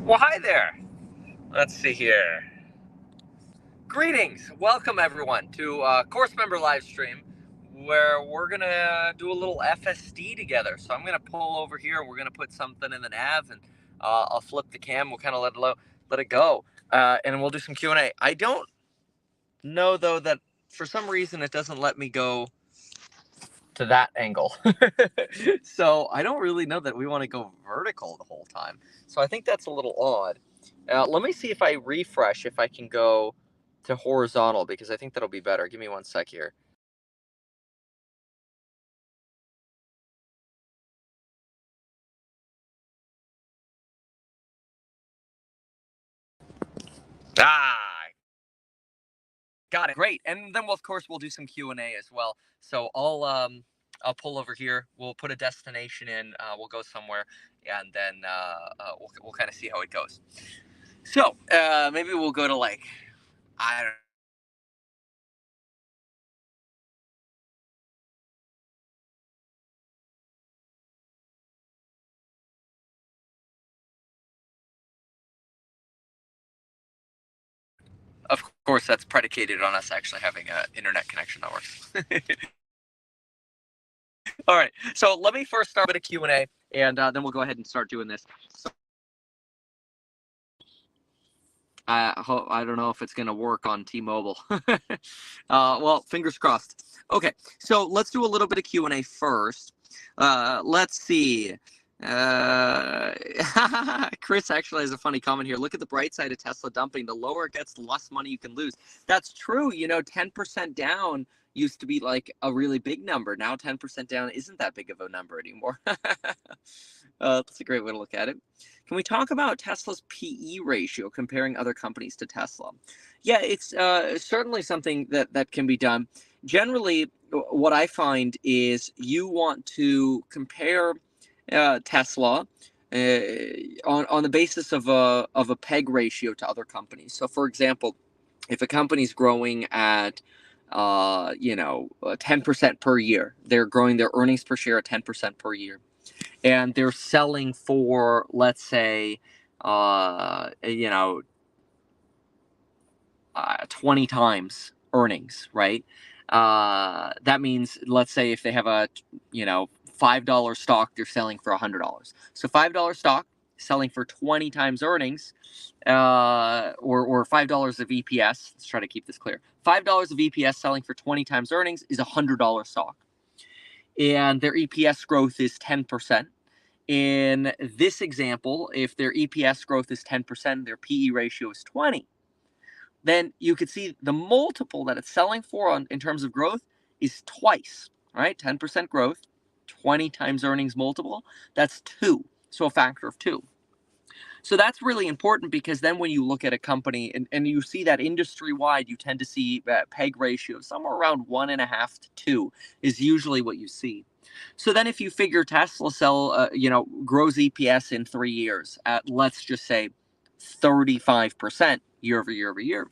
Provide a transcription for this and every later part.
Well, hi there. Let's see here. Greetings. Welcome, everyone, to Course Member live stream where we're going to do a little FSD together. So I'm going to pull over here. We're going to put something in the nav, and I'll flip the cam. We'll kind of let it go. And we'll do some Q&A. I don't know, though, that for some reason it doesn't let me go to that angle. So I don't really know that we want to go vertical the whole time. So I think that's a little odd. Let me see if I refresh, if I can go to horizontal, because I think that'll be better. Give me one sec here. Ah, got it. Great. And then, of course, we'll do some Q&A as well. So I'll pull over here. We'll put a destination in. We'll go somewhere, and then we'll kind of see how it goes. So maybe we'll go to, like, I don't. Of course, that's predicated on us actually having an internet connection that works. All right, so let me first start with a Q&A, and then we'll go ahead and start doing this. So, I don't know if it's going to work on T-Mobile. Well, fingers crossed. Okay, so let's do a little bit of Q&A first. Let's see. Chris actually has a funny comment here. Look at the bright side of Tesla dumping. The lower it gets, the less money you can lose. That's true. 10% down used to be like a really big number. Now 10% down isn't that big of a number anymore. That's a great way to look at it. Can we talk about Tesla's PE ratio comparing other companies to Tesla? Yeah, it's certainly something that can be done. Generally, what I find is you want to compare Tesla on the basis of a peg ratio to other companies. So, for example, if a company's growing at 10% per year, they're growing their earnings per share at 10% per year, and they're selling for, let's say, 20 times earnings, right? That means, let's say, if they have a $5 stock, they're selling for $100. So $5 stock selling for 20 times earnings, or $5 of EPS. Let's try to keep this clear. $5 of EPS selling for 20 times earnings is a $100 stock, and their EPS growth is 10%. In this example, if their EPS growth is 10%, their PE ratio is 20, then you could see the multiple that it's selling for in terms of growth is twice, right? 10% growth, 20 times earnings multiple, that's 2. So a factor of 2. So that's really important, because then when you look at a company and you see that industry wide, you tend to see that PEG ratio somewhere around 1.5 to 2 is usually what you see. So then if you figure Tesla grows EPS in 3 years at, let's just say, 35% year over year over year,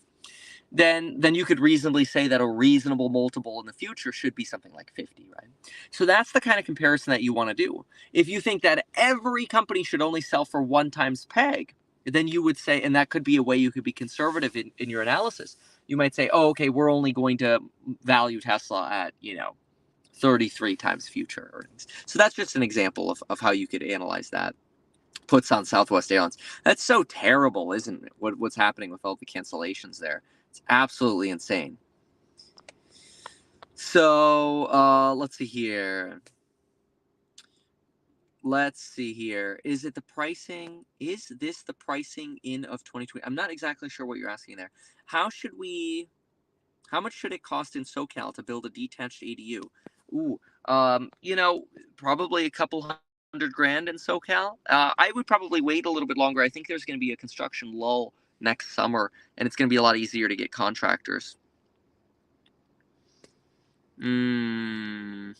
then you could reasonably say that a reasonable multiple in the future should be something like 50, right? So that's the kind of comparison that you want to do. If you think that every company should only sell for 1 times PEG, then you would say, and that could be a way you could be conservative in your analysis. You might say, oh, okay, we're only going to value Tesla at, 33 times future earnings. So that's just an example of how you could analyze that. Puts on Southwest Airlines. That's so terrible, isn't it? What's happening with all the cancellations there? It's absolutely insane. So let's see here. Is it the pricing? Is this the pricing in of 2020? I'm not exactly sure what you're asking there. How much should it cost in SoCal to build a detached ADU? Ooh, probably a couple $100,000 in SoCal. I would probably wait a little bit longer. I think there's going to be a construction lull next summer, and it's going to be a lot easier to get contractors. Hmm.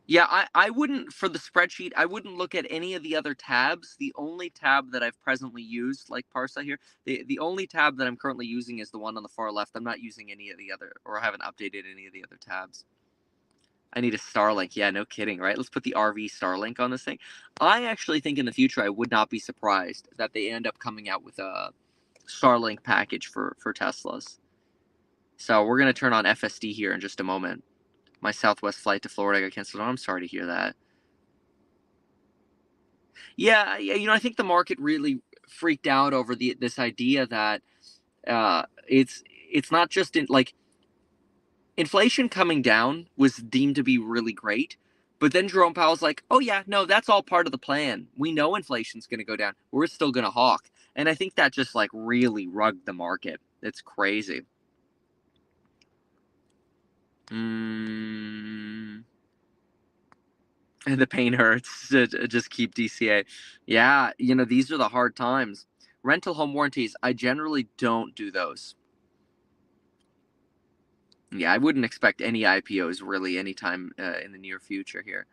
Yeah, I wouldn't, for the spreadsheet, I wouldn't look at any of the other tabs. The only tab that I've presently used, like Parsa here, the only tab that I'm currently using is the one on the far left. I'm not using any of the other, or I haven't updated any of the other tabs. I need a Starlink. Yeah, no kidding, right? Let's put the RV Starlink on this thing. I actually think in the future I would not be surprised that they end up coming out with a Starlink package for Teslas. So we're gonna turn on FSD here in just a moment. My Southwest flight to Florida got canceled. Oh, I'm sorry to hear that. Yeah, yeah. I think the market really freaked out over this idea that it's not just in like inflation coming down was deemed to be really great. But then Jerome Powell's like, oh, yeah, no, that's all part of the plan. We know inflation's going to go down. We're still going to hawk. And I think that just like really rugged the market. It's crazy. And the pain hurts. Just keep DCA. Yeah, these are the hard times. Rental home warranties, I generally don't do those. Yeah, I wouldn't expect any IPOs really anytime in the near future here.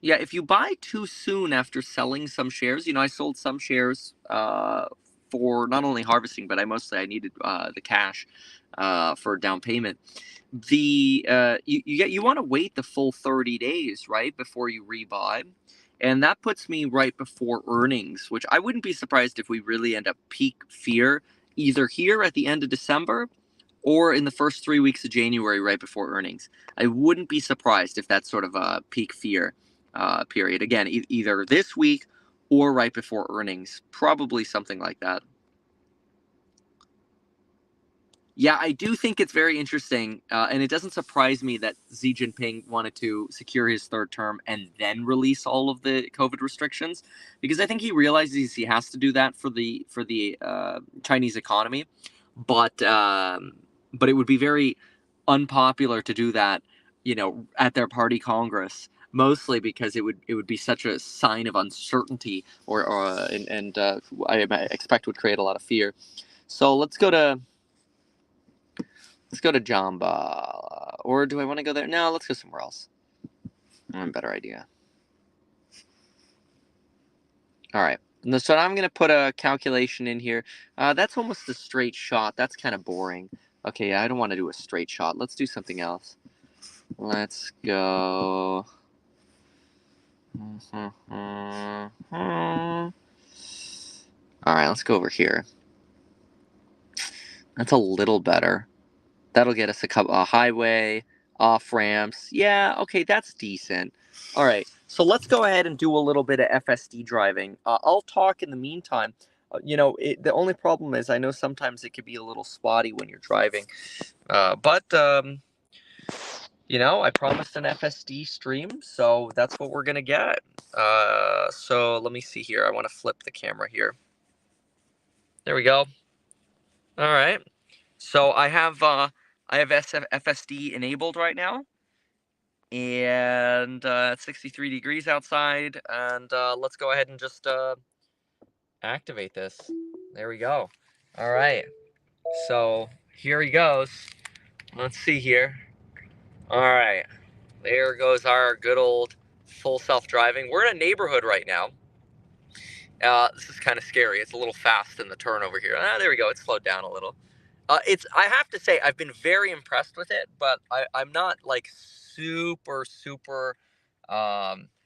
Yeah, if you buy too soon after selling some shares, I sold some shares for not only harvesting, but I needed the cash for down payment. You want to wait the full 30 days, right, before you rebuy, and that puts me right before earnings, which I wouldn't be surprised if we really end up peak fear either here at the end of December or in the first 3 weeks of January, right before earnings. I wouldn't be surprised if that's sort of a peak fear period. Again, either this week or right before earnings. Probably something like that. Yeah, I do think it's very interesting, and it doesn't surprise me that Xi Jinping wanted to secure his third term and then release all of the COVID restrictions, because I think he realizes he has to do that for the Chinese economy, but it would be very unpopular to do that, at their party congress. Mostly because it would be such a sign of uncertainty, and I expect would create a lot of fear. So let's go to Jamba. Or do I want to go there? No, let's go somewhere else. I have a better idea. All right. So I'm going to put a calculation in here. That's almost a straight shot. That's kind of boring. Okay, I don't want to do a straight shot. Let's do something else. Let's go. All right, let's go over here. That's a little better. That'll get us a highway, off ramps. Yeah, okay, that's decent. All right, so let's go ahead and do a little bit of FSD driving. I'll talk in the meantime. The only problem is I know sometimes it could be a little spotty when you're driving. But I promised an FSD stream, so that's what we're gonna get. So let me see here. I want to flip the camera here. There we go. All right. So I have FSD enabled right now, and it's 63 degrees outside, and let's go ahead and just activate this. There we go. All right. So here he goes. Let's see here. All right. There goes our good old full self-driving. We're in a neighborhood right now. This is kind of scary. It's a little fast in the turn over here. There we go. It slowed down a little. I have to say, I've been very impressed with it, but I'm not like super.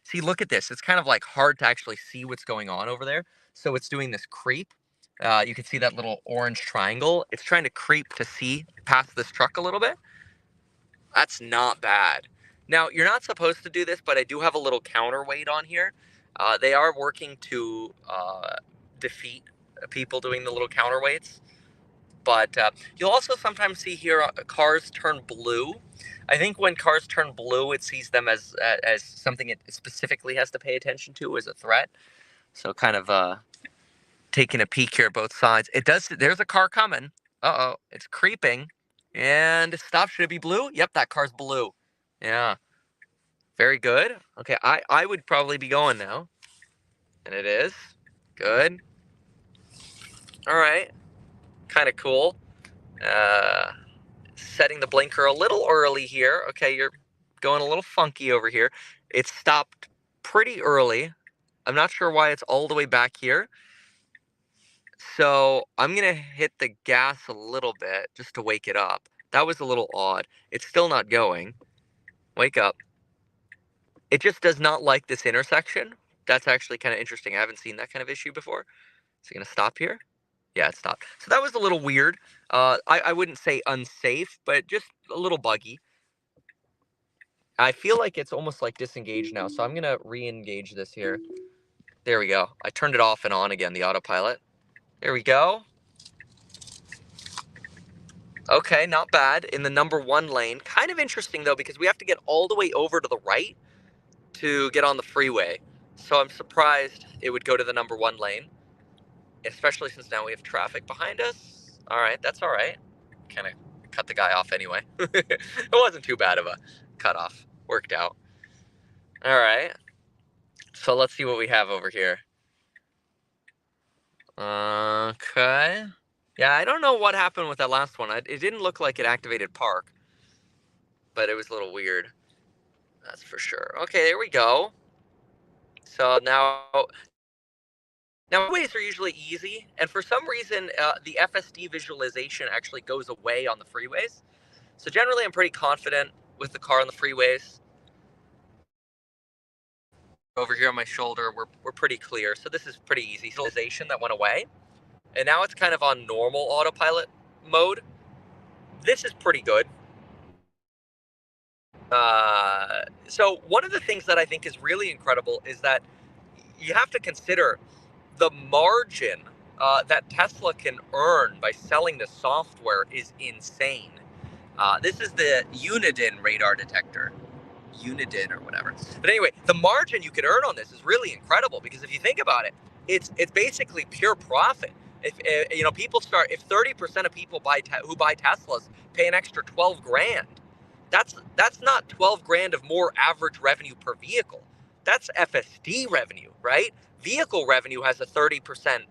See, look at this. It's kind of like hard to actually see what's going on over there. So it's doing this creep. You can see that little orange triangle. It's trying to creep to see past this truck a little bit. That's not bad. Now, you're not supposed to do this, but I do have a little counterweight on here. They are working to defeat people doing the little counterweights. But you'll also sometimes see here cars turn blue. I think when cars turn blue, it sees them as something it specifically has to pay attention to as a threat. So kind of taking a peek here at both sides. It does. There's a car coming. Uh-oh, it's creeping. And stop. Should it be blue? Yep, that car's blue. Yeah, very good. Okay, I would probably be going now. And it is. Good. All right. Kind of cool. Setting the blinker a little early here. Okay, you're going a little funky over here. It stopped pretty early. I'm not sure why it's all the way back here. So I'm going to hit the gas a little bit just to wake it up. That was a little odd. It's still not going. Wake up. It just does not like this intersection. That's actually kind of interesting. I haven't seen that kind of issue before. Is it going to stop here? Yeah, it stopped. So that was a little weird. I wouldn't say unsafe, but just a little buggy. I feel like it's almost like disengaged now, so I'm going to re-engage this here. There we go. I turned it off and on again, the autopilot. There we go. Okay, not bad. In the number 1 lane. Kind of interesting, though, because we have to get all the way over to the right to get on the freeway. So I'm surprised it would go to the number 1 lane, especially since now we have traffic behind us. All right, that's all right. Kind of cut the guy off anyway. It wasn't too bad of a cutoff. Worked out. All right. So let's see what we have over here. Okay. Yeah, I don't know what happened with that last one. It didn't look like it activated park, but it was a little weird. That's for sure. Okay, there we go. So now ways are usually easy, and for some reason, the FSD visualization actually goes away on the freeways. So generally, I'm pretty confident with the car on the freeways. Over here on my shoulder, we're pretty clear. So this is pretty easy. Visualization that went away, and now it's kind of on normal autopilot mode. This is pretty good. So one of the things that I think is really incredible is that you have to consider the margin that Tesla can earn by selling the software is insane. This is the Uniden radar detector. Uniden or whatever. But anyway, the margin you could earn on this is really incredible because if you think about it, it's basically pure profit. If people start, if 30% of people who buy Teslas pay an extra 12 grand, that's not 12 grand of more average revenue per vehicle. That's FSD revenue, right? Vehicle revenue has a 30%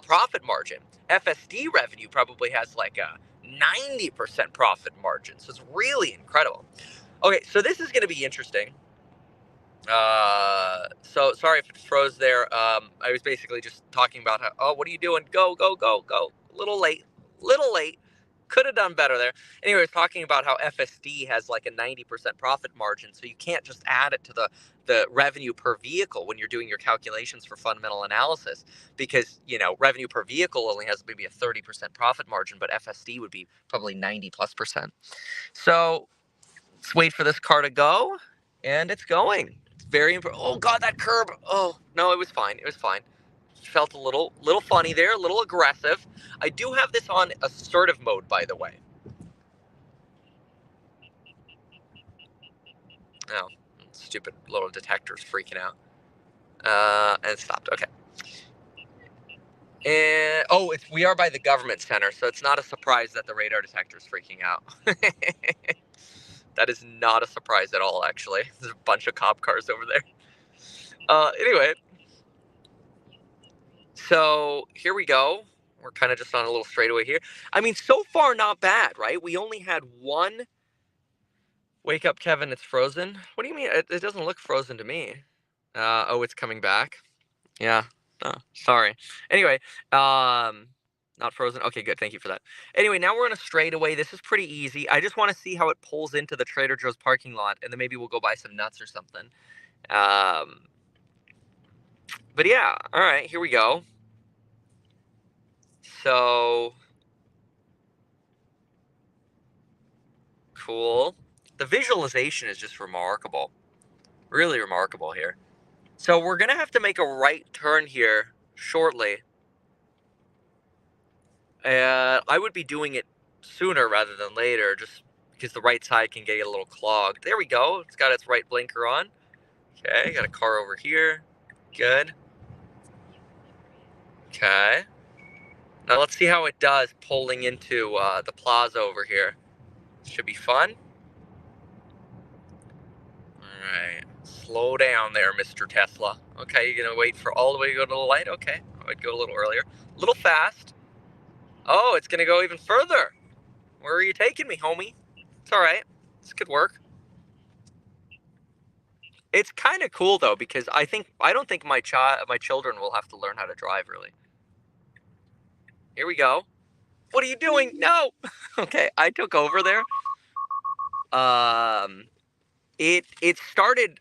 profit margin. FSD revenue probably has like a 90% profit margin. So it's really incredible. Okay, so this is going to be interesting. So sorry if it froze there. I was basically just talking about how, oh, what are you doing? Go, go, go, go. Little late. Could have done better there. Anyway, I was talking about how FSD has like a 90% profit margin, so you can't just add it to the revenue per vehicle when you're doing your calculations for fundamental analysis, because revenue per vehicle only has maybe a 30% profit margin, but FSD would be probably 90+%. So let's wait for this car to go, and it's going. It's very oh god, that curb. Oh no, it was fine. It was fine. Felt a little funny there, a little aggressive. I do have this on assertive mode, by the way. Oh, stupid little detector's freaking out. And it stopped. Okay. And we are by the government center, so it's not a surprise that the radar detector is freaking out. That is not a surprise at all, actually. There's a bunch of cop cars over there. Anyway, so here we go. We're kind of just on a little straightaway here. I mean, so far, not bad, right? We only had one. Wake up, Kevin, it's frozen. What do you mean? It doesn't look frozen to me. Oh, it's coming back. Yeah. Oh, sorry. Anyway, not frozen. Okay, good. Thank you for that. Anyway, now we're on a straightaway. This is pretty easy. I just want to see how it pulls into the Trader Joe's parking lot, and then maybe we'll go buy some nuts or something. But yeah, all right, here we go. So cool. The visualization is just remarkable. Really remarkable here. So we're going to have to make a right turn here shortly. And I would be doing it sooner rather than later, just because the right side can get a little clogged. There we go. It's got its right blinker on. Okay, got a car over here. Good. Okay. Now let's see how it does pulling into the plaza over here. Should be fun. Alright. Slow down there, Mr. Tesla. Okay, you're gonna wait for all the way to go to the light? Okay. I'd go a little earlier. A little fast. Oh, it's gonna go even further. Where are you taking me, homie? It's alright. This could work. It's kind of cool though, because I don't think my children will have to learn how to drive really. Here we go. What are you doing? No. Okay, I took over there. It started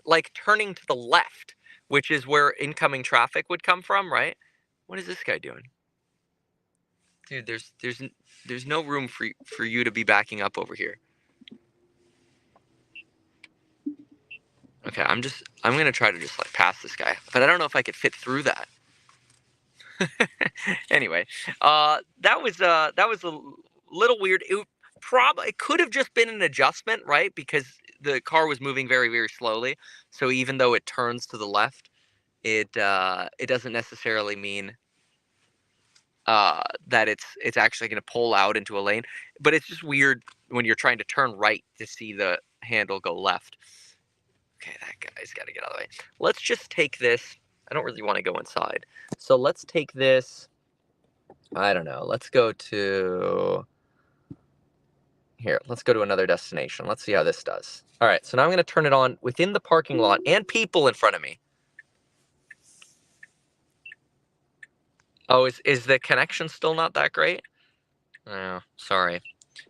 like turning to the left, which is where incoming traffic would come from, right? What is this guy doing? Dude, there's no room for you to be backing up over here. Okay, I'm gonna try to just like pass this guy, but I don't know if I could fit through that. Anyway, that was a little weird. It could have just been an adjustment, right? Because the car was moving very, very slowly. So even though it turns to the left, it doesn't necessarily mean that it's actually going to pull out into a lane. But it's just weird when you're trying to turn right to see the handle go left. Okay, that guy's got to get out of the way. Let's just take this. I don't really want to go inside. So let's take this. I don't know. Let's go to here. Let's go to another destination. Let's see how this does. All right. So now I'm going to turn it on within the parking lot and people in front of me. Oh, is the connection still not that great? Oh, sorry.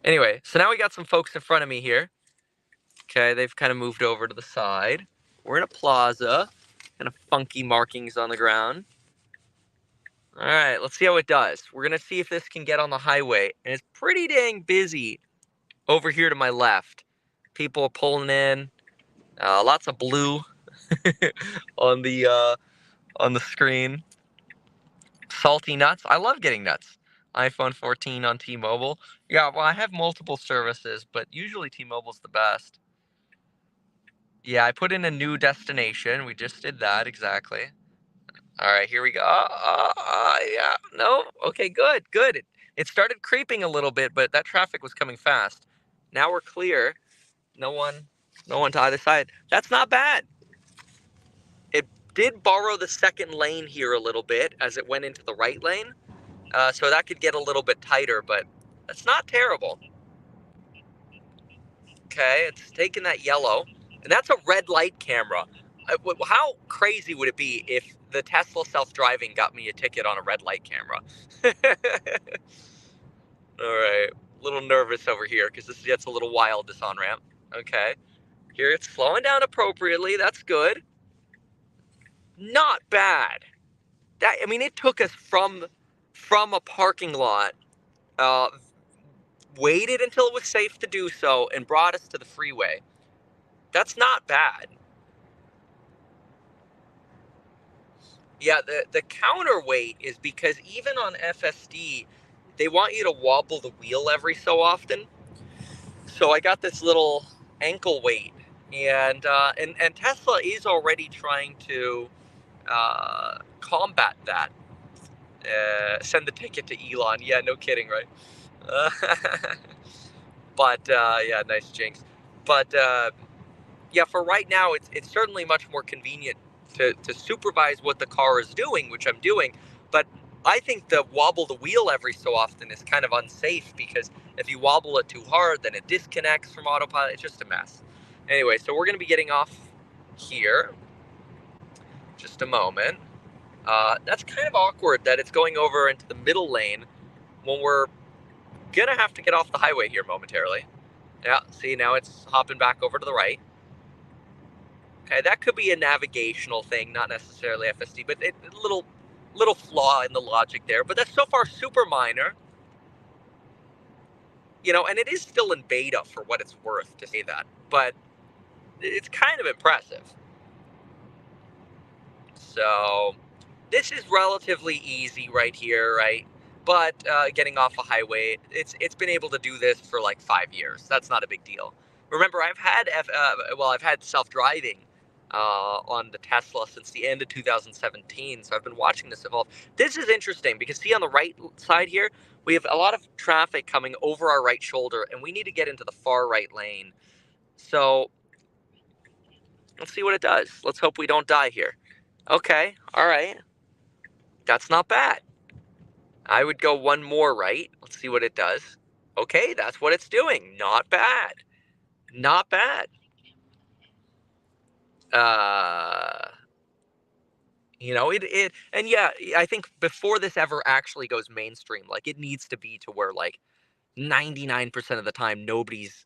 Anyway, so now we got some folks in front of me here. Okay, they've kind of moved over to the side. We're in a plaza. Kind of funky markings on the ground. All right, let's see how it does. We're going to see if this can get on the highway. And it's pretty dang busy over here to my left. People are pulling in. Lots of blue on the screen. Salty nuts. I love getting nuts. iPhone 14 on T-Mobile. Yeah, well, I have multiple services, but usually T-Mobile's the best. Yeah, I put in a new destination. We just did that, exactly. All right, here we go. Yeah, no. Okay, good, good. It started creeping a little bit, but that traffic was coming fast. Now we're clear. No one to either side. That's not bad. It did borrow the second lane here a little bit as it went into the right lane. So that could get a little bit tighter, but that's not terrible. Okay, it's taking that yellow. And that's a red light camera. How crazy would it be if the Tesla self-driving got me a ticket on a red light camera? All right, a little nervous over here because this gets a little wild, this on-ramp. Okay, here it's slowing down appropriately. That's good. Not bad. I mean, it took us from a parking lot, uh, waited until it was safe to do so, and brought us to the freeway. That's not bad. Yeah, the counterweight is because even on FSD, they want you to wobble the wheel every so often. So I got this little ankle weight, and Tesla is already trying to combat that. Send the ticket to Elon. Yeah, no kidding, right? But yeah, nice jinx. But yeah, for right now, it's certainly much more convenient to supervise what the car is doing, which I'm doing. But I think the wobble the wheel every so often is kind of unsafe because if you wobble it too hard, then it disconnects from autopilot. It's just a mess. Anyway, so we're going to be getting off here. Just a moment. That's kind of awkward that it's going over into the middle lane when we're going to have to get off the highway here momentarily. Yeah, see, now it's hopping back over to the right. Okay, that could be a navigational thing, not necessarily FSD, but a little flaw in the logic there. But that's so far super minor, and it is still in beta for what it's worth to say that. But it's kind of impressive. So this is relatively easy right here, right? But getting off a highway, it's been able to do this for like 5 years. That's not a big deal. Remember, I've had self-driving on the Tesla since the end of 2017, so I've been watching this evolve. This is interesting because see on the right side here, we have a lot of traffic coming over our right shoulder, and we need to get into the far right lane. So let's see what it does. Let's hope we don't die here. Okay, all right. That's not bad. I would go one more right. Let's see what it does. Okay, that's what it's doing. Not bad. Not bad. You know, and yeah, I think before this ever actually goes mainstream, like it needs to be to where like 99% of the time nobody's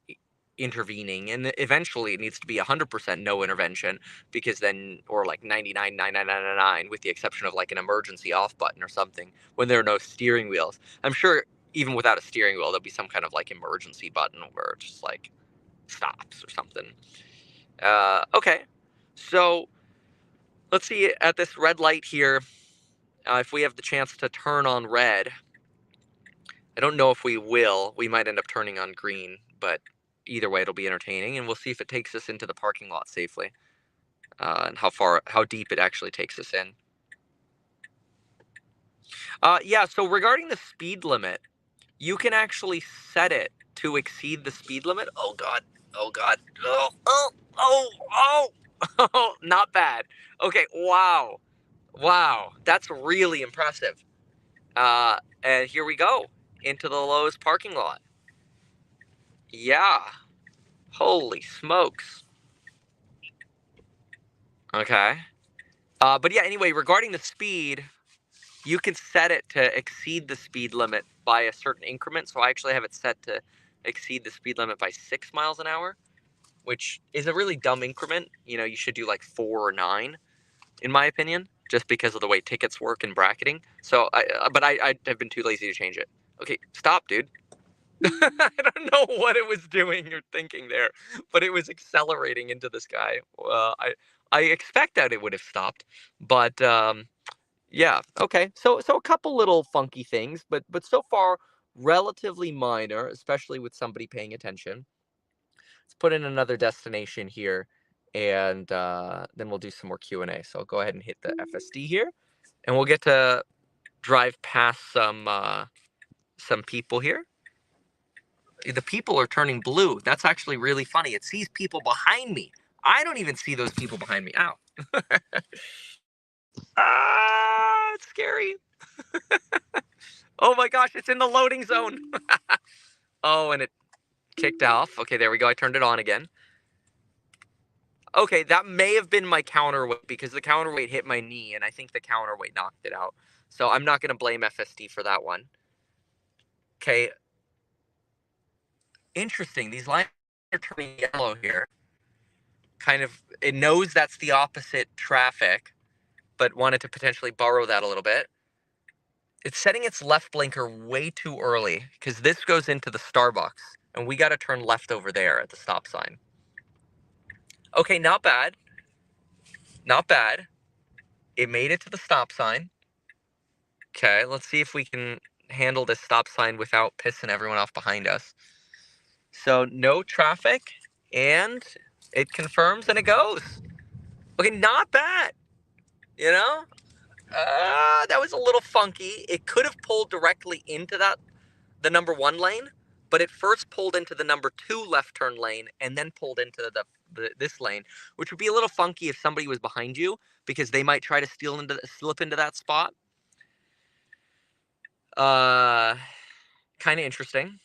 intervening, and eventually it needs to be 100% no intervention, because then, or like 99.9999, with the exception of like an emergency off button or something, when there are no steering wheels. I'm sure even without a steering wheel there'll be some kind of like emergency button where it just like stops or something. Okay, so let's see at this red light here, if we have the chance to turn on red. I don't know if we will. We might end up turning on green, but either way, it'll be entertaining, and we'll see if it takes us into the parking lot safely, and how deep it actually takes us in. Yeah. So regarding the speed limit, you can actually set it to exceed the speed limit. Oh God. Oh God. Oh. Oh. Oh. Oh. Oh. Not bad. Okay. Wow. Wow. That's really impressive. And here we go into the Lowe's parking lot. Yeah. Holy smokes. Okay. But yeah, anyway, regarding the speed, you can set it to exceed the speed limit by a certain increment. So I actually have it set to exceed the speed limit by 6 miles an hour, which is a really dumb increment. You know, you should do like 4 or 9, in my opinion, just because of the way tickets work and bracketing. So, I have been too lazy to change it. Okay, stop, dude. I don't know what it was doing or thinking there, but it was accelerating into this guy. I expect that it would have stopped, but yeah, okay. So a couple little funky things, but so far relatively minor, especially with somebody paying attention. Let's put in another destination here, and then we'll do some more Q&A. So I'll go ahead and hit the FSD here, and we'll get to drive past some people here. The people are turning blue. That's actually really funny. It sees people behind me. I don't even see those people behind me. Ow. Ah, it's scary. Oh my gosh, it's in the loading zone. Oh, and it kicked off. Okay, there we go. I turned it on again. Okay, that may have been my counterweight, because the counterweight hit my knee, and I think the counterweight knocked it out. So I'm not going to blame FSD for that one. Okay. Interesting. These lines are turning yellow here. Kind of, it knows that's the opposite traffic, but wanted to potentially borrow that a little bit. It's setting its left blinker way too early, because this goes into the Starbucks, and we got to turn left over there at the stop sign. Okay, not bad. Not bad. It made it to the stop sign. Okay, let's see if we can handle this stop sign without pissing everyone off behind us. So no traffic, and it confirms and it goes. Okay, not bad. You know, that was a little funky. It could have pulled directly into the number 1 lane, but it first pulled into the number 2 left turn lane and then pulled into this lane, which would be a little funky if somebody was behind you, because they might try to slip into that spot. Kind of interesting.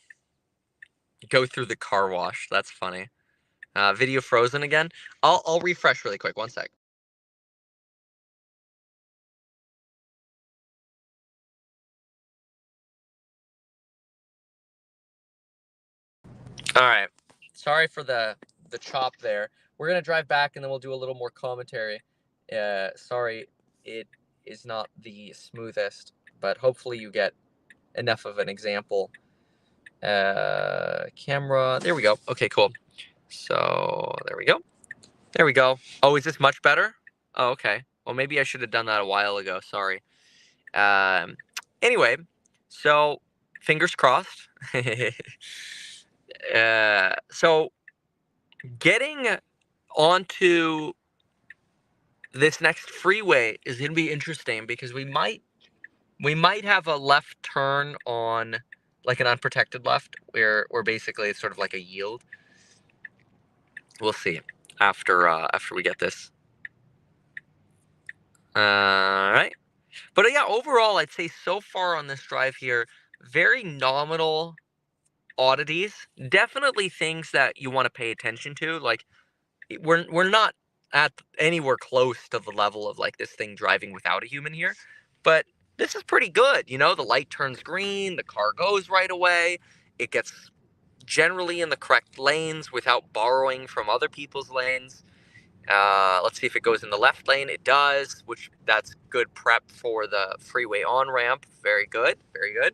Go through the car wash. That's funny. Video frozen again. I'll refresh really quick. One sec. All right. Sorry for the chop there. We're gonna drive back and then we'll do a little more commentary. Sorry, it is not the smoothest, but hopefully you get enough of an example. Camera. There we go. Okay, cool. So there we go. There we go. Oh, is this much better? Oh, okay. Well, maybe I should have done that a while ago. Sorry. Anyway, so fingers crossed. So getting onto this next freeway is going to be interesting, because we might have a left turn on, like an unprotected left, where basically it's sort of like a yield. We'll see after we get this. All right. But yeah, overall, I'd say so far on this drive here, very nominal oddities. Definitely things that you want to pay attention to. Like we're not at anywhere close to the level of like this thing driving without a human here, but this is pretty good. You know, the light turns green, the car goes right away, it gets generally in the correct lanes without borrowing from other people's lanes. Let's see if it goes in the left lane. It does, which that's good prep for the freeway on ramp. Very good, very good.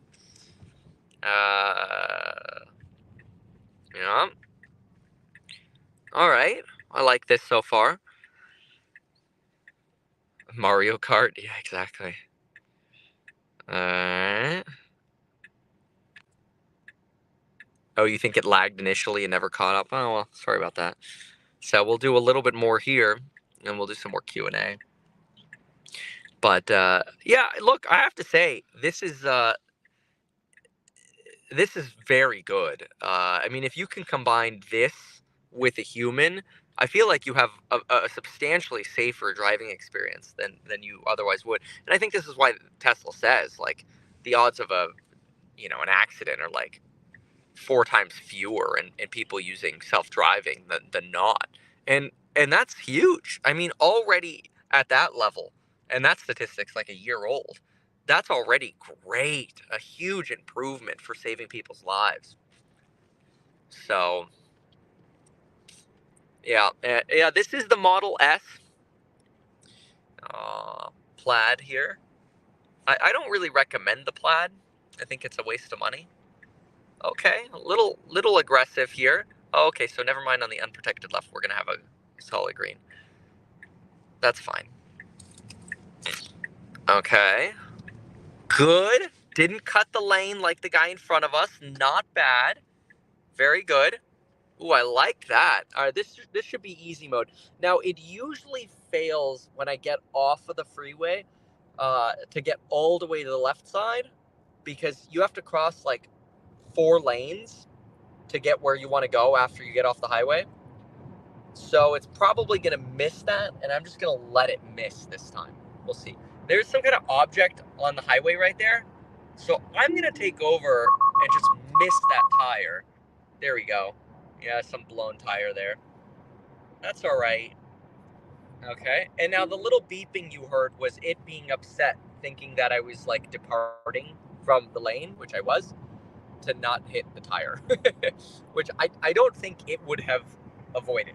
Yeah. All right. I like this so far. Mario Kart. Yeah, exactly. All right. Oh, you think it lagged initially and never caught up? Oh, well, sorry about that. So we'll do a little bit more here, and we'll do some more Q&A. But yeah, look, I have to say, this is very good. I mean, if you can combine this with a human, I feel like you have a substantially safer driving experience than you otherwise would. And I think this is why Tesla says like the odds of an accident are like 4 times fewer in people using self-driving than not. And that's huge. I mean, already at that level, and that statistic's like a year old. That's already great. A huge improvement for saving people's lives. So, yeah, yeah, this is the Model S plaid here. I don't really recommend the plaid. I think it's a waste of money. Okay, a little aggressive here. Oh, okay, so never mind on the unprotected left. We're gonna have a solid green. That's fine. Okay. Good. Didn't cut the lane like the guy in front of us. Not bad. Very good. Ooh, I like that. All right, this should be easy mode. Now, it usually fails when I get off of the freeway to get all the way to the left side because you have to cross like 4 lanes to get where you want to go after you get off the highway. So it's probably going to miss that, and I'm just going to let it miss this time. We'll see. There's some kind of object on the highway right there. So I'm going to take over and just miss that tire. There we go. Yeah, some blown tire there. That's all right. Okay. And now the little beeping you heard was it being upset, thinking that I was like departing from the lane, which I was, to not hit the tire, which I don't think it would have avoided.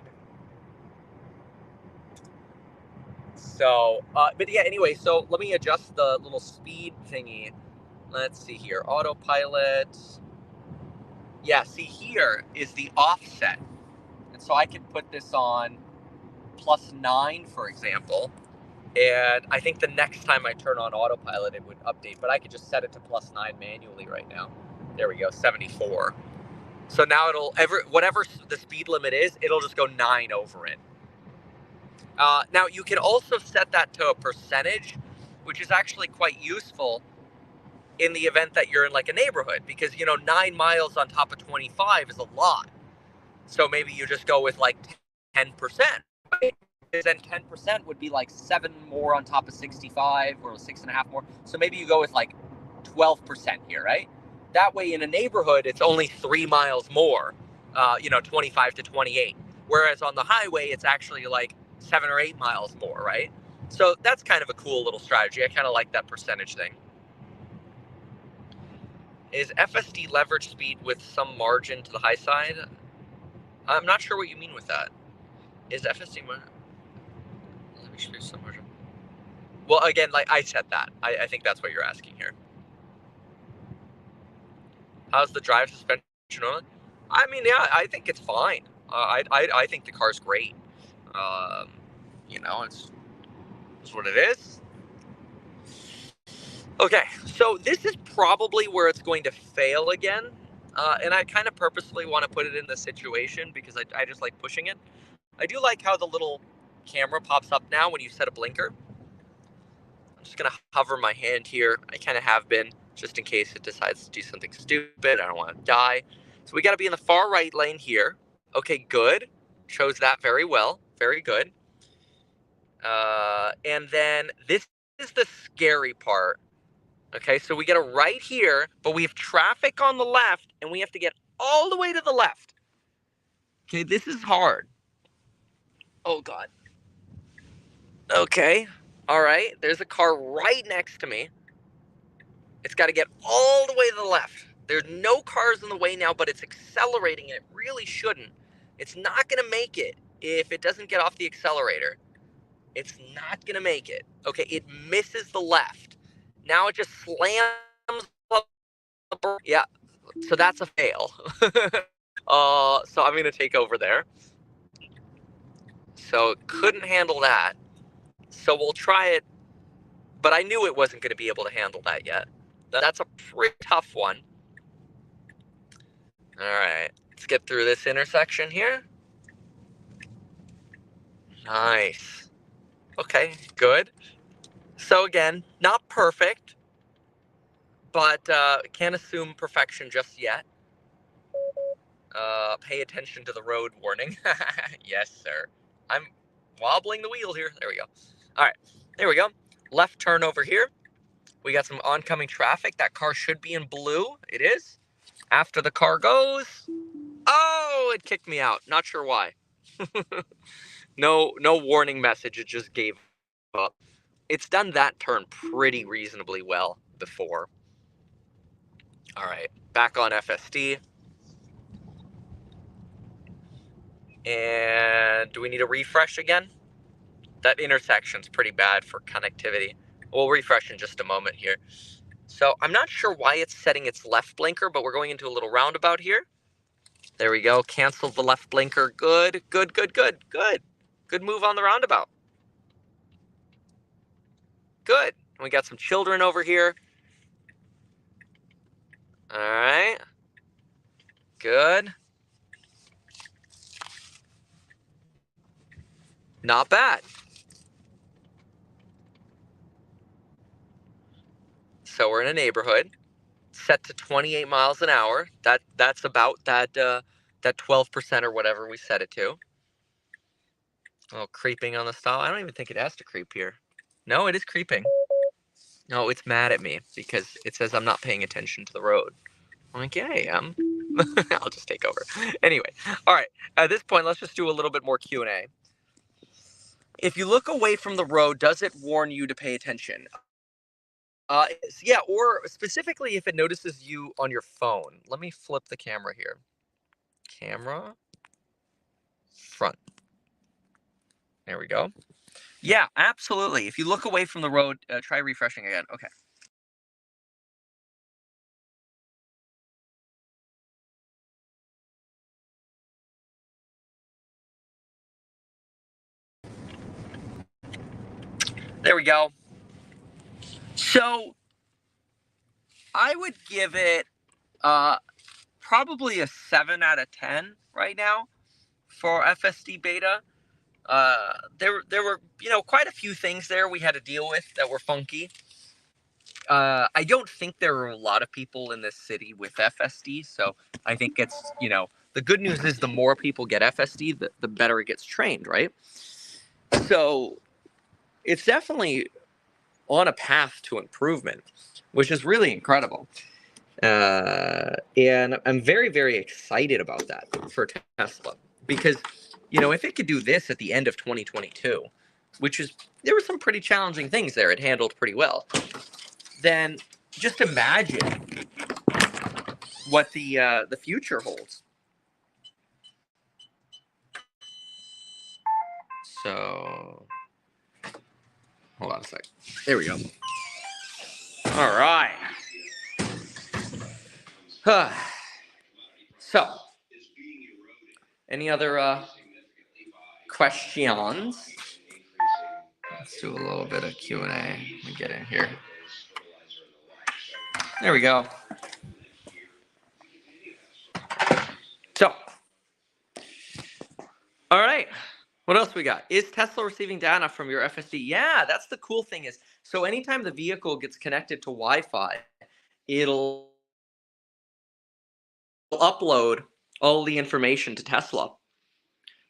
So, but yeah, anyway, so let me adjust the little speed thingy. Let's see here. Autopilot. Yeah, see here is the offset. And so I can put this on +9, for example. And I think the next time I turn on autopilot, it would update. But I could just set it to +9 manually right now. There we go, 74. So now whatever the speed limit is, it'll just go 9 over it. Now, you can also set that to a percentage, which is actually quite useful in the event that you're in like a neighborhood, because 9 miles on top of 25 is a lot. So maybe you just go with like 10%. Right? Because then 10% would be like 7 more on top of 65 or 6.5 more. So maybe you go with like 12% here, right? That way in a neighborhood, it's only 3 miles more, 25 to 28. Whereas on the highway, it's actually like 7 or 8 miles more, right? So that's kind of a cool little strategy. I kind of like that percentage thing. Is FSD leverage speed with some margin to the high side? I'm not sure what you mean with that. Is FSD let me show you some margin. Well, again, like I said that. I think that's what you're asking here. How's the drive suspension on it? I mean, yeah, I think it's fine. I think the car's great. It's what it is. Okay, so this is probably where it's going to fail again. And I kind of purposefully want to put it in this situation because I just like pushing it. I do like how the little camera pops up now when you set a blinker. I'm just going to hover my hand here. I kind of have been, just in case it decides to do something stupid. I don't want to die. So we got to be in the far right lane here. Okay, good. Chose that very well. Very good. And then this is the scary part. Okay, so we get a right here, but we have traffic on the left, and we have to get all the way to the left. Okay, this is hard. Oh, God. Okay. All right. There's a car right next to me. It's got to get all the way to the left. There's no cars in the way now, but it's accelerating and it really shouldn't. It's not going to make it if it doesn't get off the accelerator. It's not going to make it. Okay, it misses the left. Now it just slams up. Yeah, so that's a fail. So I'm going to take over there. So it couldn't handle that. So we'll try it, but I knew it wasn't going to be able to handle that yet. That's a pretty tough one. All right, let's get through this intersection here. Nice. Okay, good. So again, not perfect, but can't assume perfection just yet. Pay attention to the road warning. Yes, sir. I'm wobbling the wheel here. There we go. All right, there we go. Left turn over here. We got some oncoming traffic. That car should be in blue. It is. After the car goes, oh, it kicked me out. Not sure why. No warning message. It just gave up. It's done that turn pretty reasonably well before. All right, back on FSD. And do we need a refresh again? That intersection's pretty bad for connectivity. We'll refresh in just a moment here. So I'm not sure why it's setting its left blinker, but we're going into a little roundabout here. There we go. Cancel the left blinker. Good, good, good, good, good. Good move on the roundabout. Good. We got some children over here. All right. Good. Not bad. So we're in a neighborhood set to 28 miles an hour. That's about that 12% or whatever we set it to. Oh, creeping on the stall. I don't even think it has to creep here. No, it is creeping. No, it's mad at me because it says I'm not paying attention to the road. I'm like, yeah, I am. I'll just take over. Anyway, all right. At this point, let's just do a little bit more Q&A. If you look away from the road, does it warn you to pay attention? Yeah, or specifically if it notices you on your phone. Let me flip the camera here. Camera, front. There we go. Yeah, absolutely. If you look away from the road, try refreshing again. Okay. There we go. So I would give it probably a 7 out of 10 right now for FSD beta. There were quite a few things there we had to deal with that were funky. I don't think there are a lot of people in this city with FSD, so I think it's the good news is the more people get FSD, the better it gets trained, right? So it's definitely on a path to improvement, which is really incredible. And I'm very, very excited about that for Tesla because, if it could do this at the end of 2022, which is, there were some pretty challenging things there, it handled pretty well, then just imagine what the future holds. So, hold on a sec. There we go. All right. So, any other questions? Let's do a little bit of Q&A. Let me get in here. There we go. So, all right. What else we got? Is Tesla receiving data from your FSD? Yeah, that's the cool thing is, so anytime the vehicle gets connected to Wi-Fi, it'll upload all the information to Tesla.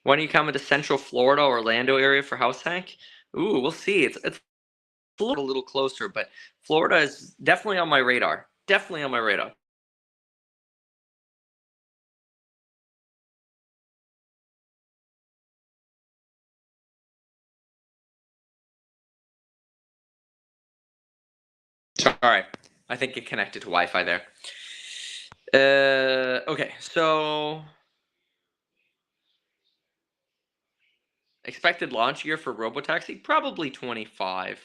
When are you coming to Central Florida, Orlando area for House Hack? Ooh, we'll see. It's a little closer, but Florida is definitely on my radar. Definitely on my radar. Sorry, I think it connected to Wi-Fi there. Okay, so expected launch year for Robotaxi, probably 25.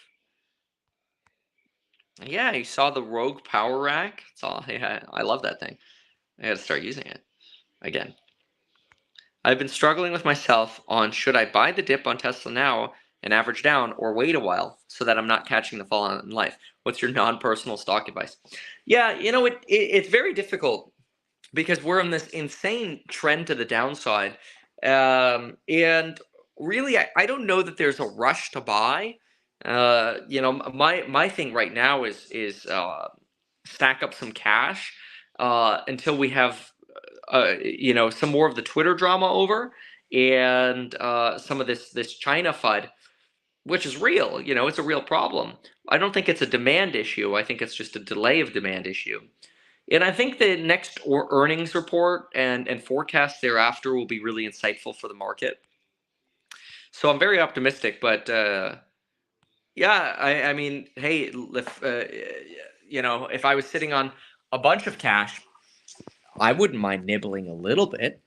Yeah, you saw the Rogue Power Rack. It's all. Yeah, I love that thing. I got to start using it again. I've been struggling with myself on should I buy the dip on Tesla now and average down, or wait a while so that I'm not catching the fall in life. What's your non-personal stock advice? Yeah, it's very difficult because we're on this insane trend to the downside, and really, I don't know that there's a rush to buy. My thing right now is stack up some cash until we have some more of the Twitter drama over, and some of this China FUD, which is real. It's a real problem. I don't think it's a demand issue. I think it's just a delay of demand issue. And I think the next earnings report and forecast thereafter will be really insightful for the market. So I'm very optimistic, but yeah, I mean, hey, if I was sitting on a bunch of cash, I wouldn't mind nibbling a little bit.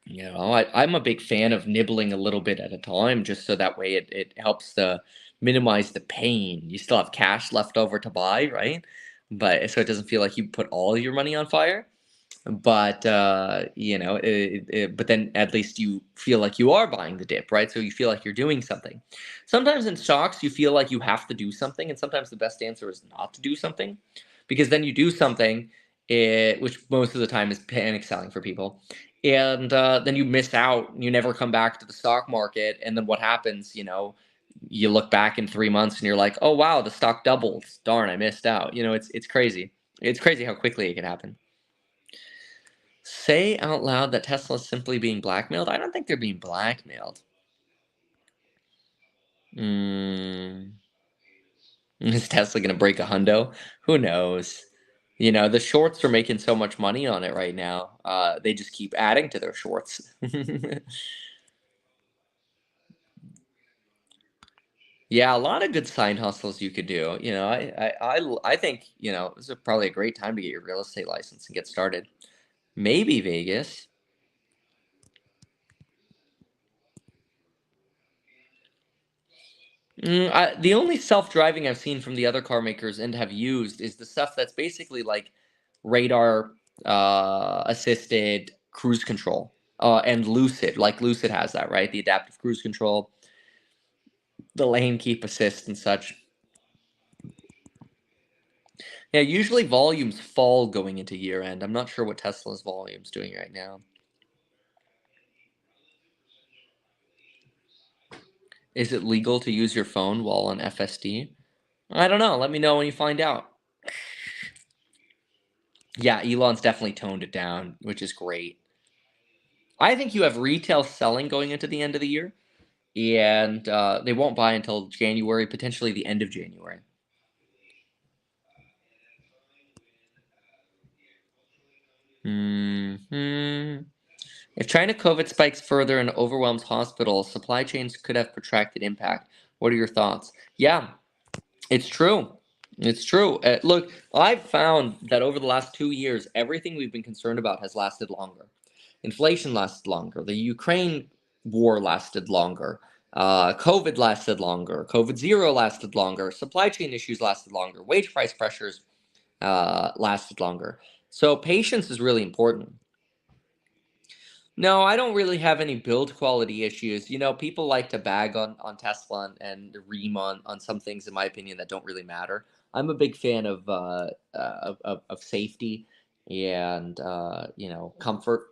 I'm a big fan of nibbling a little bit at a time, just so that way it helps to minimize the pain. You still have cash left over to buy, right? But so it doesn't feel like you put all your money on fire. But but then at least you feel like you are buying the dip, right? So you feel like you're doing something. Sometimes in stocks you feel like you have to do something, and sometimes the best answer is not to do something, because then you do something, which most of the time is panic selling for people, and then you miss out. You never come back to the stock market, and then what happens? You look back in 3 months and you're like, oh wow, the stock doubled. Darn, I missed out. It's crazy. It's crazy how quickly it can happen. Say out loud that Tesla is simply being blackmailed? I don't think they're being blackmailed. Is Tesla going to break a hundo? Who knows? The shorts are making so much money on it right now. They just keep adding to their shorts. Yeah, a lot of good side hustles you could do. I think this is probably a great time to get your real estate license and get started. Maybe Vegas. The only self-driving I've seen from the other car makers and have used is the stuff that's basically like radar assisted cruise control, and Lucid. Like Lucid has that, right? The adaptive cruise control, the lane keep assist and such. Yeah, usually volumes fall going into year end. I'm not sure what Tesla's volume's doing right now. Is it legal to use your phone while on FSD? I don't know. Let me know when you find out. Yeah, Elon's definitely toned it down, which is great. I think you have retail selling going into the end of the year, and they won't buy until January, potentially the end of January. If China COVID spikes further and overwhelms hospitals, supply chains could have protracted impact. What are your thoughts? Yeah, it's true. It's true. Look, I've found that over the last 2 years, everything we've been concerned about has lasted longer. Inflation lasted longer. The Ukraine war lasted longer. COVID lasted longer. COVID zero lasted longer. Supply chain issues lasted longer. Wage price pressures lasted longer. So patience is really important. No, I don't really have any build quality issues. People like to bag on Tesla and ream on some things, in my opinion, that don't really matter. I'm a big fan of safety and comfort,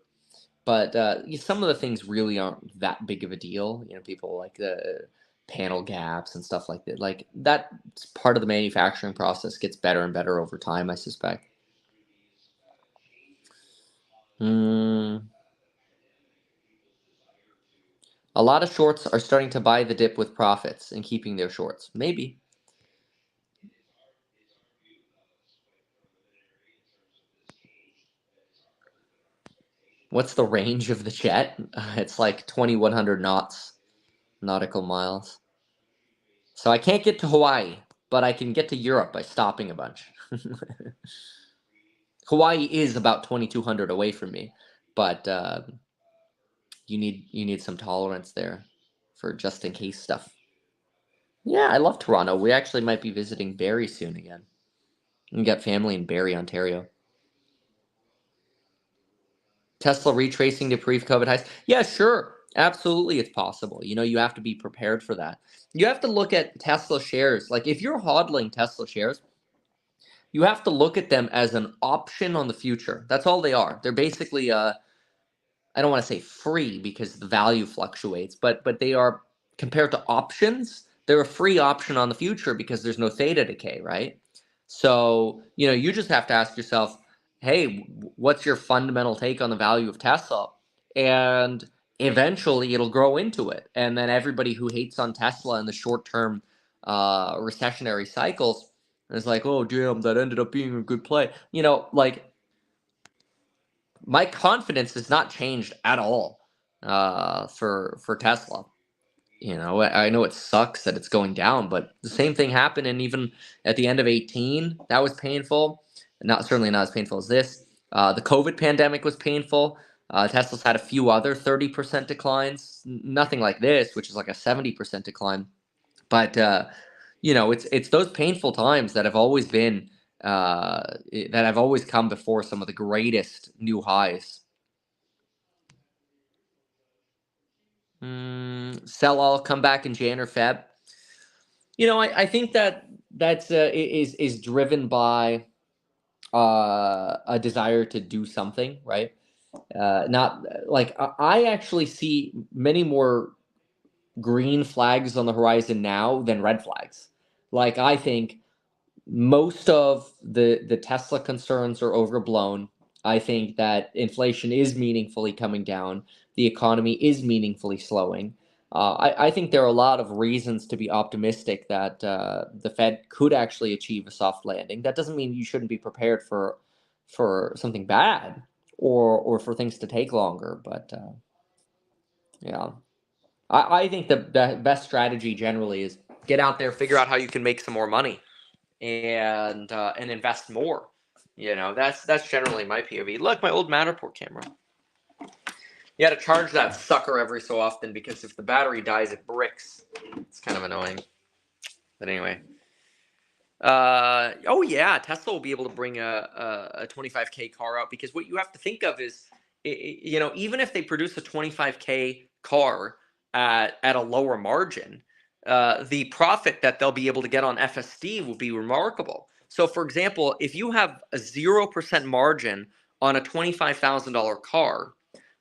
but some of the things really aren't that big of a deal. People like the panel gaps and stuff like that. Like that's part of the manufacturing process, gets better and better over time, I suspect. Hmm. A lot of shorts are starting to buy the dip with profits and keeping their shorts. Maybe. What's the range of the jet? It's like 2,100 knots, nautical miles. So I can't get to Hawaii, but I can get to Europe by stopping a bunch. Hawaii is about 2,200 away from me, but you need some tolerance there for just in case stuff. Yeah, I love Toronto. We actually might be visiting Barrie soon again. We got family in Barrie, Ontario. Tesla retracing to pre-COVID highs. Yeah, sure. Absolutely, it's possible. You have to be prepared for that. You have to look at Tesla shares. Like if you're hodling Tesla shares, you have to look at them as an option on the future. That's all they are. They're basically I don't want to say free because the value fluctuates, but they are, compared to options, they're a free option on the future because there's no theta decay, right? So, you just have to ask yourself, hey, what's your fundamental take on the value of Tesla? And eventually it'll grow into it. And then everybody who hates on Tesla in the short term recessionary cycles is like, oh, damn, that ended up being a good play. Like, my confidence has not changed at all for Tesla. I know it sucks that it's going down, but the same thing happened, and even at the end of 18, that was painful. Certainly not as painful as this. The COVID pandemic was painful. Tesla's had a few other 30% declines, nothing like this, which is like a 70% decline. But it's those painful times that have always been that have always come before some of the greatest new highs. Sell all, come back in Jan or Feb. I think that's is driven by a desire to do something, right? Not like I actually see many more green flags on the horizon now than red flags. Like I think most of the Tesla concerns are overblown. I think that inflation is meaningfully coming down. The economy is meaningfully slowing. I think there are a lot of reasons to be optimistic that the Fed could actually achieve a soft landing. That doesn't mean you shouldn't be prepared for something bad or for things to take longer. But yeah, I think the best strategy generally is get out there, figure out how you can make some more money and invest more. That's generally my POV. Look, my old Matterport camera. You got to charge that sucker every so often because if the battery dies, it bricks. It's kind of annoying. But anyway. Oh yeah, Tesla will be able to bring a 25K car out, because what you have to think of is, even if they produce a 25K car at a lower margin, the profit that they'll be able to get on FSD will be remarkable. So, for example, if you have a 0% margin on a $25,000 car,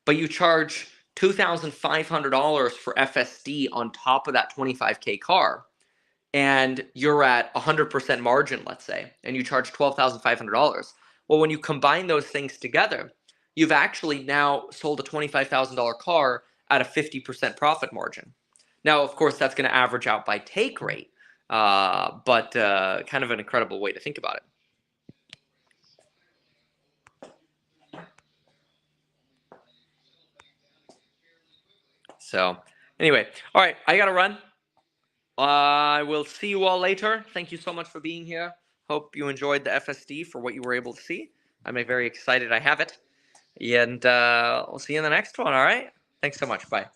but you charge $2,500 for FSD on top of that 25K car, and you're at 100% margin, let's say, and you charge $12,500. Well, when you combine those things together, you've actually now sold a $25,000 car at a 50% profit margin. Now, of course, that's going to average out by take rate, but kind of an incredible way to think about it. So, anyway, all right, I got to run. I will see you all later. Thank you so much for being here. Hope you enjoyed the FSD for what you were able to see. I'm very excited I have it. And we'll see you in the next one, all right? Thanks so much. Bye.